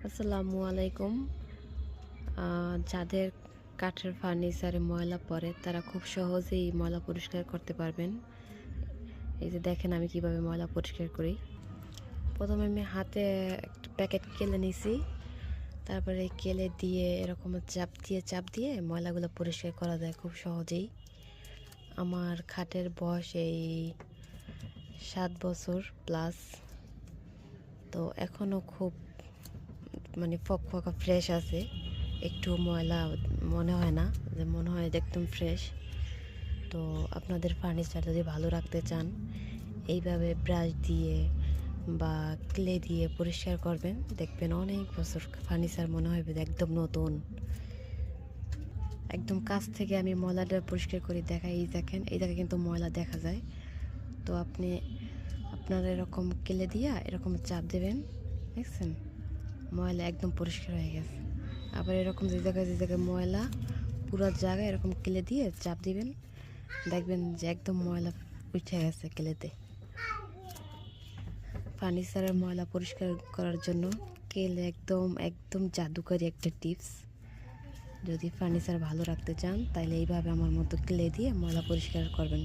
আসসালামু আলাইকুম। যাদের কাঠের ফার্নিচারে ময়লা পড়ে তারা খুব সহজেই ময়লা পরিষ্কার করতে পারবেন। এই যে দেখেন আমি কিভাবে ময়লা পরিষ্কার করি। প্রথমে আমি হাতে একটা প্যাকেট কেলে নিছি, তারপরে কেলে দিয়ে এরকম চাপ দিয়ে ময়লাগুলো পরিষ্কার করা যায় খুব সহজেই। আমার খাটের বয়স এই 7 বছর প্লাস, তো এখনও খুব ফকফকা ফ্রেশ আছে। একটু ময়লা মনে হয় না, যে মনে হয় একদম ফ্রেশ। তো আপনাদের ফার্নিচার যদি ভালো রাখতে চান, এইভাবে ব্রাশ দিয়ে বা ক্লে দিয়ে পরিষ্কার করবেন, দেখবেন অনেক বছর ফার্নিচার মনে হবে একদম নতুন। একদম কাছ থেকে আমি ময়লাটা পরিষ্কার করে দেখাই। এই দেখেন, এই জায়গায় কিন্তু ময়লা দেখা যায়। তো আপনারা এরকম ক্লে দিয়া এরকম চাপ দেবেন, দেখছেন ময়লা একদম পরিষ্কার হয়ে গেছে। আবার এরকম যে জায়গায় ময়লা, পুরো জায়গায় এরকম ক্লে দিয়ে চাপ দিবেন, দেখবেন যে একদম ময়লা উঠে গেছে ক্লেতে। ফার্নিচারের ময়লা পরিষ্কার করার জন্য ক্লে একদম একদম জাদুকরী একটা টিপস। যদি ফার্নিচার ভালো রাখতে চান তাহলে এইভাবে আমার মতো ক্লে দিয়ে ময়লা পরিষ্কার করবেন।